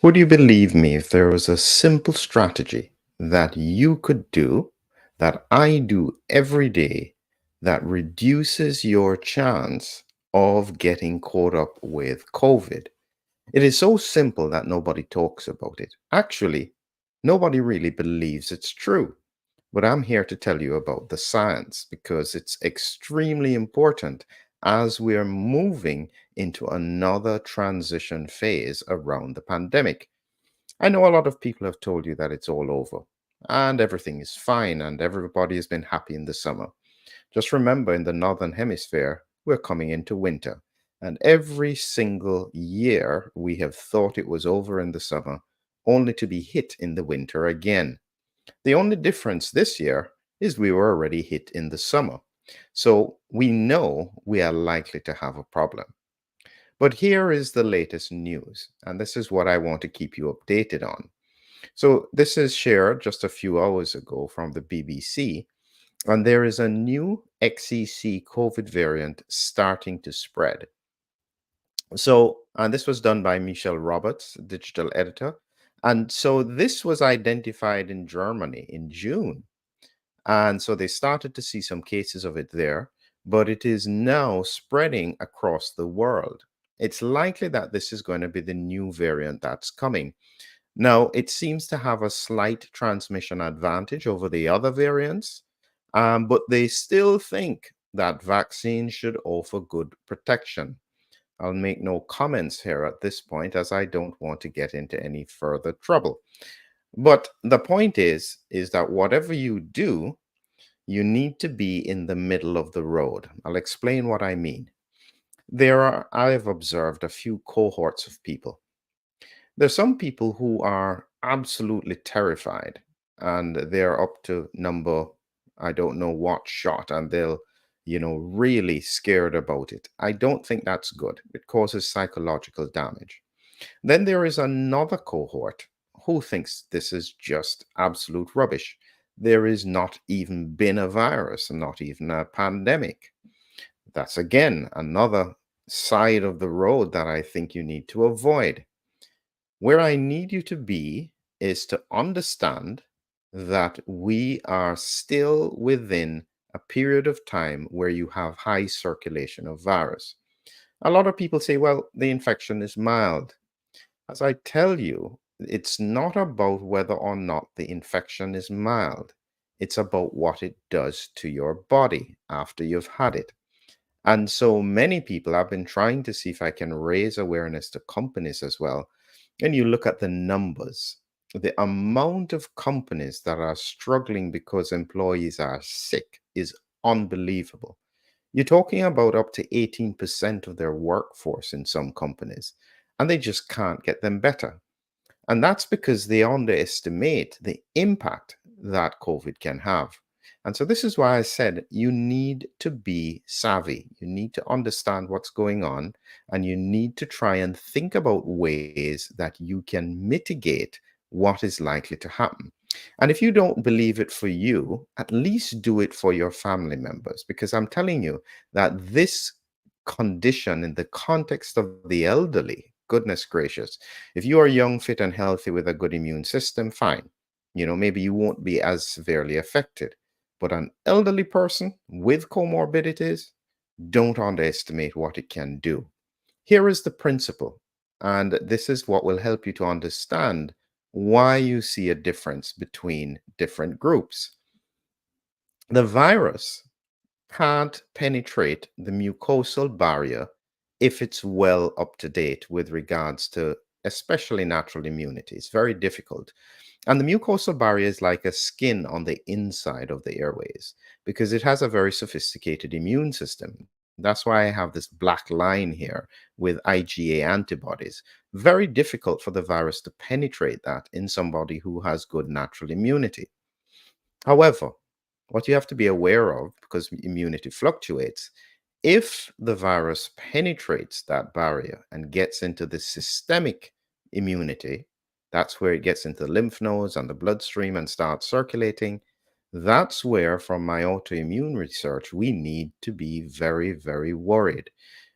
Would you believe me if there was a simple strategy that you could do, that I do every day, that reduces your chance of getting caught up with COVID? It is so simple that nobody talks about it. Actually, nobody really believes it's true. But I'm here to tell you about the science because it's extremely important as we are moving into another transition phase around the pandemic. I know a lot of people have told you that it's all over and everything is fine and everybody has been happy in the summer. Just remember, in the Northern Hemisphere, we're coming into winter. And every single year, we have thought it was over in the summer, only to be hit in the winter again. The only difference this year is we were already hit in the summer. So we know we are likely to have a problem. But here is the latest news, and this is what I want to keep you updated on. So, this is shared just a few hours ago from the BBC, and there is a new XEC COVID variant starting to spread. So, and this was done by Michelle Roberts, digital editor. And so, this was identified in Germany in June. And so, they started to see some cases of it there, but it is now spreading across the world. It's likely that this is going to be the new variant that's coming. Now, it seems to have a slight transmission advantage over the other variants, but they still think that vaccines should offer good protection. I'll make no comments here at this point as I don't want to get into any further trouble. But the point is that whatever you do, you need to be in the middle of the road. I'll explain what I mean. I have observed a few cohorts of people. There's some people who are absolutely terrified and they're up to number, I don't know what shot, and they'll, really scared about it. I don't think that's good. It causes psychological damage. Then there is another cohort who thinks this is just absolute rubbish. There is not even been a virus, not even a pandemic. That's again another side of the road that I think you need to avoid. Where I need you to be is to understand that we are still within a period of time where you have high circulation of virus. A lot of people say, well, the infection is mild. As I tell you, it's not about whether or not the infection is mild. It's about what it does to your body after you've had it. And so many people, I've been trying to see if I can raise awareness to companies as well. And you look at the numbers, the amount of companies that are struggling because employees are sick is unbelievable. You're talking about up to 18% of their workforce in some companies, and they just can't get them better. And that's because they underestimate the impact that COVID can have. And so, this is why I said you need to be savvy. You need to understand what's going on, and you need to try and think about ways that you can mitigate what is likely to happen. And if you don't believe it for you, at least do it for your family members, because I'm telling you that this condition in the context of the elderly, goodness gracious, if you are young, fit, and healthy with a good immune system, fine. Maybe you won't be as severely affected. But an elderly person with comorbidities, don't underestimate what it can do. Here is the principle, and this is what will help you to understand why you see a difference between different groups. The virus can't penetrate the mucosal barrier if it's well up to date with regards to especially natural immunity. It's very difficult. And the mucosal barrier is like a skin on the inside of the airways because it has a very sophisticated immune system. That's why I have this black line here with IgA antibodies. Very difficult for the virus to penetrate that in somebody who has good natural immunity. However, what you have to be aware of, because immunity fluctuates, if the virus penetrates that barrier and gets into the systemic immunity, that's where it gets into the lymph nodes and the bloodstream and starts circulating. That's where, from my autoimmune research, we need to be very, very worried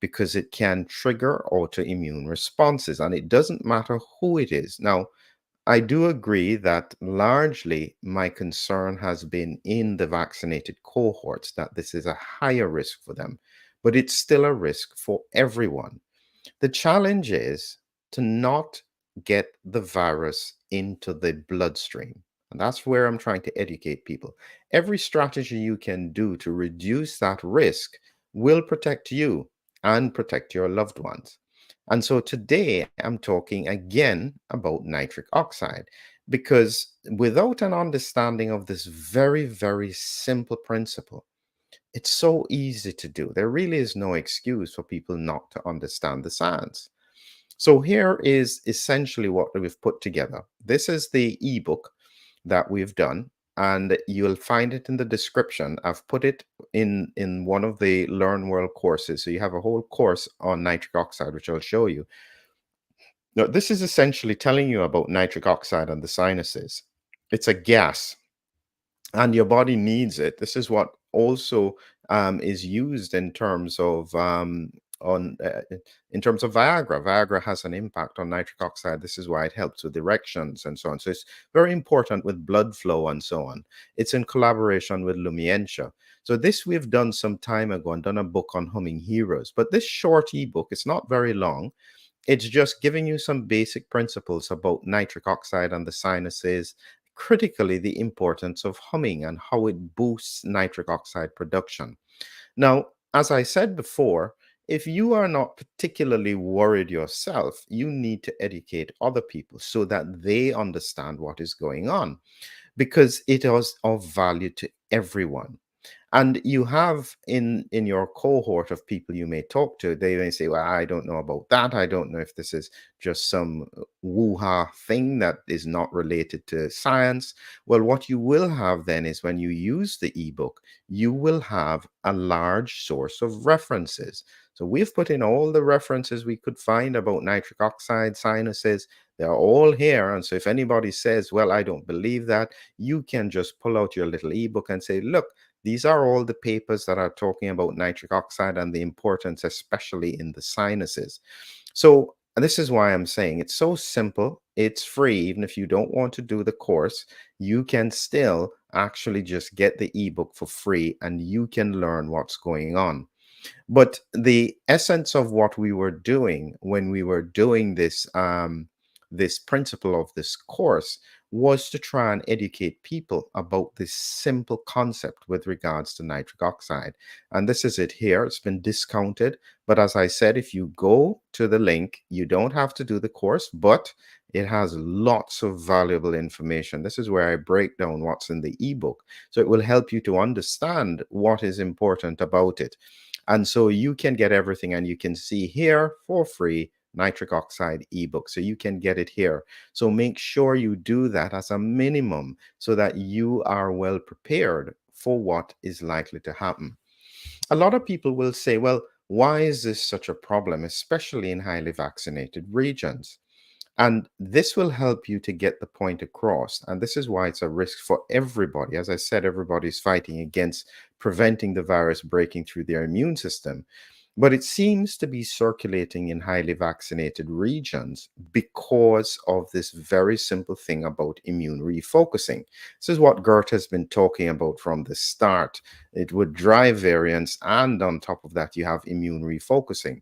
because it can trigger autoimmune responses, and it doesn't matter who it is. Now, I do agree that largely my concern has been in the vaccinated cohorts, that this is a higher risk for them, but it's still a risk for everyone. The challenge is to not get the virus into the bloodstream. And that's where I'm trying to educate people. Every strategy you can do to reduce that risk will protect you and protect your loved ones. And so today I'm talking again about nitric oxide because without an understanding of this very, very simple principle, it's so easy to do. There really is no excuse for people not to understand the science. So here is essentially what we've put together. This is the ebook that we've done, and you'll find it in the description. I've put it in one of the Learn World courses. So you have a whole course on nitric oxide, which I'll show you. Now, this is essentially telling you about nitric oxide and the sinuses. It's a gas and your body needs it. This is what also is used in terms of on in terms of Viagra. Viagra has an impact on nitric oxide. This is why it helps with erections and so on. So it's very important with blood flow and so on. It's in collaboration with Lumientia. So this we've done some time ago and done a book on humming heroes. But this short ebook, it's not very long. It's just giving you some basic principles about nitric oxide and the sinuses, critically the importance of humming and how it boosts nitric oxide production. Now, as I said before, if you are not particularly worried yourself, you need to educate other people so that they understand what is going on because it is of value to everyone. And you have in your cohort of people you may talk to, they may say, well, I don't know about that. I don't know if this is just some woo-ha thing that is not related to science. Well, what you will have then is when you use the ebook, you will have a large source of references. So we've put in all the references we could find about nitric oxide, sinuses. They're all here. And so if anybody says, well, I don't believe that, you can just pull out your little ebook and say, look, these are all the papers that are talking about nitric oxide and the importance, especially in the sinuses. So this is why I'm saying it's so simple. It's free. Even if you don't want to do the course, you can still actually just get the ebook for free and you can learn what's going on. But the essence of what we were doing when we were doing this this principle of this course was to try and educate people about this simple concept with regards to nitric oxide. And this is it here. It's been discounted. But as I said, if you go to the link, you don't have to do the course, but it has lots of valuable information. This is where I break down what's in the ebook. So it will help you to understand what is important about it. And so you can get everything, and you can see here for free nitric oxide ebook. So you can get it here. So make sure you do that as a minimum so that you are well prepared for what is likely to happen. A lot of people will say, well, why is this such a problem, especially in highly vaccinated regions? And this will help you to get the point across. And this is why it's a risk for everybody. As I said, everybody's fighting against preventing the virus breaking through their immune system. But it seems to be circulating in highly vaccinated regions because of this very simple thing about immune refocusing. This is what Gert has been talking about from the start. It would drive variants, and on top of that, you have immune refocusing.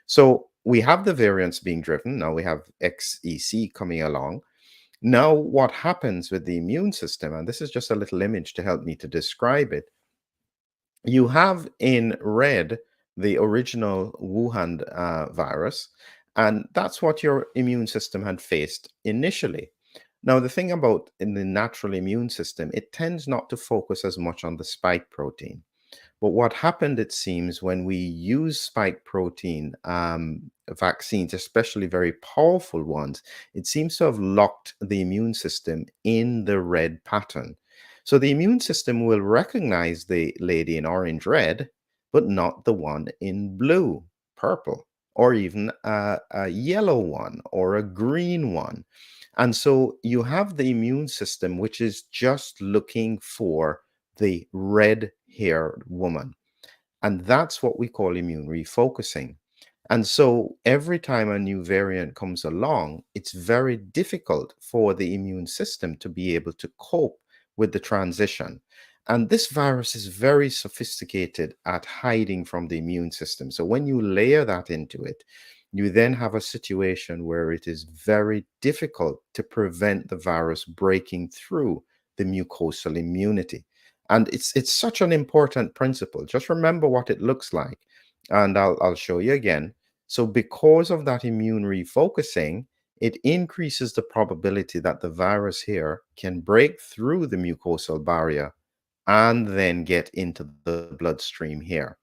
So we have the variants being driven. Now we have XEC coming along. Now, what happens with the immune system, and this is just a little image to help me to describe it. You have in red the original Wuhan virus, and that's what your immune system had faced initially. Now, the thing about in the natural immune system, it tends not to focus as much on the spike protein. But what happened, it seems, when we use spike protein vaccines, especially very powerful ones, it seems to have locked the immune system in the red pattern. So the immune system will recognize the lady in orange red, but not the one in blue, purple, or even a yellow one or a green one. And so you have the immune system, which is just looking for the red haired woman. And that's what we call immune refocusing. And so every time a new variant comes along, it's very difficult for the immune system to be able to cope with the transition. And this virus is very sophisticated at hiding from the immune system. So when you layer that into it, you then have a situation where it is very difficult to prevent the virus breaking through the mucosal immunity. And it's such an important principle. Just remember what it looks like. And I'll show you again. So because of that immune refocusing, it increases the probability that the virus here can break through the mucosal barrier and then get into the bloodstream here.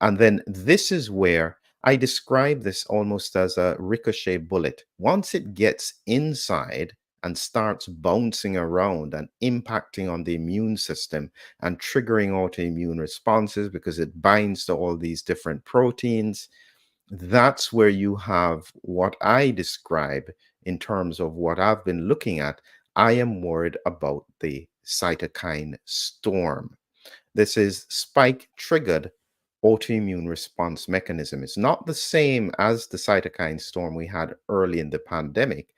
And then this is where I describe this almost as a ricochet bullet. Once it gets inside and starts bouncing around and impacting on the immune system and triggering autoimmune responses because it binds to all these different proteins, that's where you have what I describe in terms of what I've been looking at. I am worried about the cytokine storm. This is spike triggered autoimmune response mechanism. It's not the same as the cytokine storm we had early in the pandemic.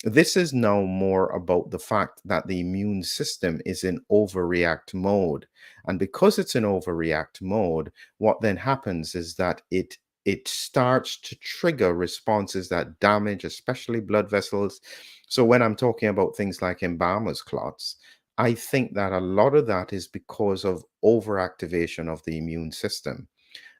This is now more about the fact that the immune system is in overreact mode. And because it's in overreact mode, what then happens is that it starts to trigger responses that damage, especially blood vessels. So when I'm talking about things like embalmer's clots, I think that a lot of that is because of overactivation of the immune system.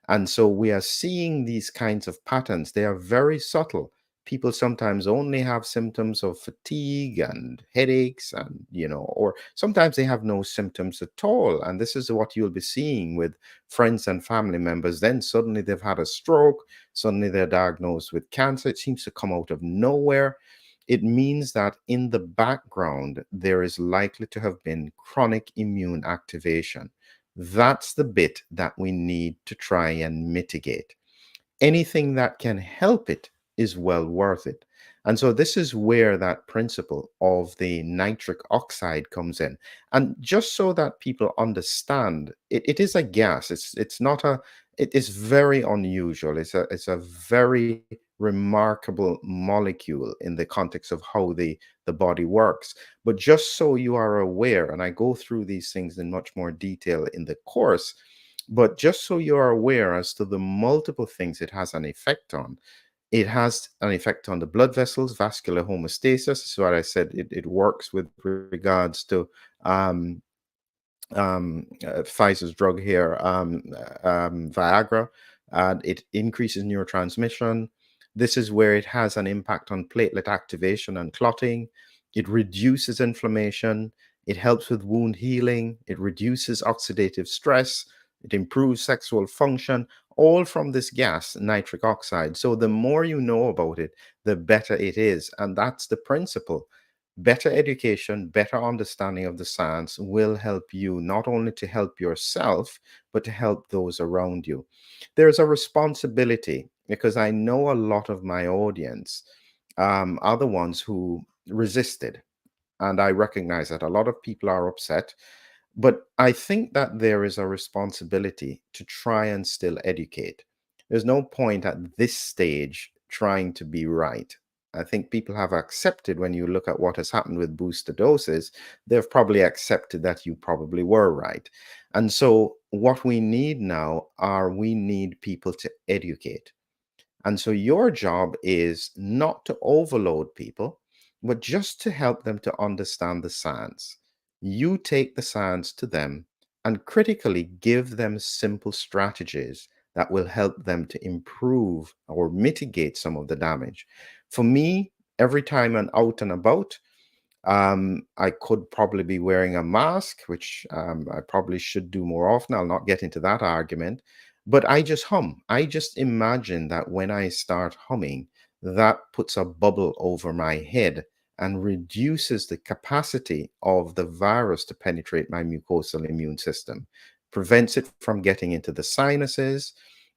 And so we are seeing these kinds of patterns. They are very subtle. People sometimes only have symptoms of fatigue and headaches, and, or sometimes they have no symptoms at all. And this is what you'll be seeing with friends and family members. Then suddenly they've had a stroke, suddenly they're diagnosed with cancer. It seems to come out of nowhere. It means that in the background, there is likely to have been chronic immune activation. That's the bit that we need to try and mitigate. Anything that can help it is well worth it. And so this is where that principle of the nitric oxide comes in. And just so that people understand, it is a gas. It's not a, it is very unusual. It's a very remarkable molecule in the context of how the body works. But just so you are aware, and I go through these things in much more detail in the course, but just so you are aware as to the multiple things it has an effect on, it has an effect on the blood vessels, vascular homeostasis. This is what I said. It works with regards to um, Pfizer's drug here, Viagra, and it increases neurotransmission. This is where it has an impact on platelet activation and clotting. It reduces inflammation. It helps with wound healing. It reduces oxidative stress. It improves sexual function, all from this gas, nitric oxide. So the more you know about it, the better it is. And that's the principle. Better education, better understanding of the science will help you not only to help yourself, but to help those around you. There's a responsibility because I know a lot of my audience are the ones who resisted. And I recognize that a lot of people are upset, but I think that there is a responsibility to try and still educate. There's no point at this stage trying to be right. I think people have accepted when you look at what has happened with booster doses, they've probably accepted that you probably were right. And so what we need now are we need people to educate. And so your job is not to overload people, but just to help them to understand the science. You take the science to them and critically give them simple strategies that will help them to improve or mitigate some of the damage. For me, every time I'm out and about, I could probably be wearing a mask, which I probably should do more often. I'll not get into that argument, but I just hum. I just imagine that when I start humming, that puts a bubble over my head and reduces the capacity of the virus to penetrate my mucosal immune system, prevents it from getting into the sinuses.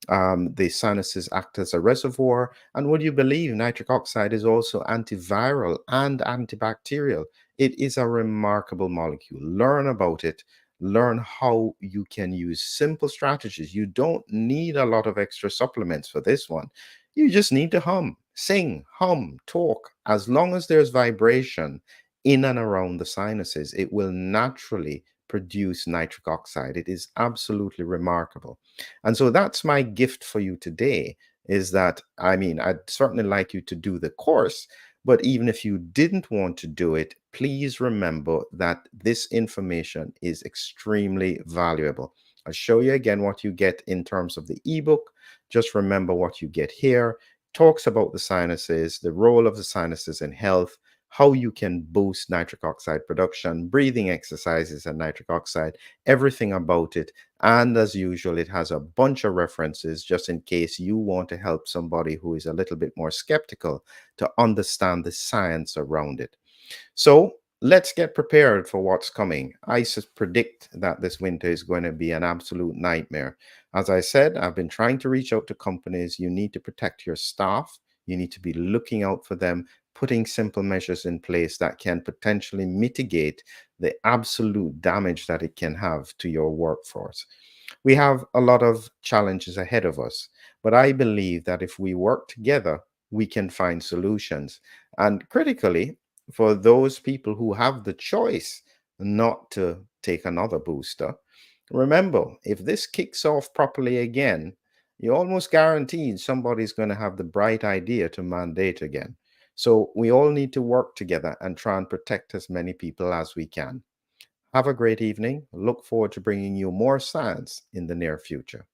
The sinuses act as a reservoir. And would you believe nitric oxide is also antiviral and antibacterial? It is a remarkable molecule. Learn about it. learn how you can use simple strategies. You don't need a lot of extra supplements for this one. You just need to hum, sing, hum, talk. As long as there's vibration in and around the sinuses, it will naturally produce nitric oxide. It is absolutely remarkable. And so that's my gift for you today, is that, I mean, I'd certainly like you to do the course, but even if you didn't want to do it, please remember that this information is extremely valuable. I'll show you again what you get in terms of the ebook. Just remember what you get here. Talks about the sinuses, the role of the sinuses in health, how you can boost nitric oxide production, breathing exercises and nitric oxide, everything about it. And as usual, it has a bunch of references just in case you want to help somebody who is a little bit more skeptical to understand the science around it. So let's get prepared for what's coming. I predict that this winter is going to be an absolute nightmare. As I said, I've been trying to reach out to companies. You need to protect your staff. You need to be looking out for them, putting simple measures in place that can potentially mitigate the absolute damage that it can have to your workforce. We have a lot of challenges ahead of us, but I believe that if we work together, we can find solutions. And critically, for those people who have the choice not to take another booster, remember, if this kicks off properly again, you're almost guaranteed somebody's going to have the bright idea to mandate again. So we all need to work together and try and protect as many people as we can. Have a great evening. Look forward to bringing you more science in the near future.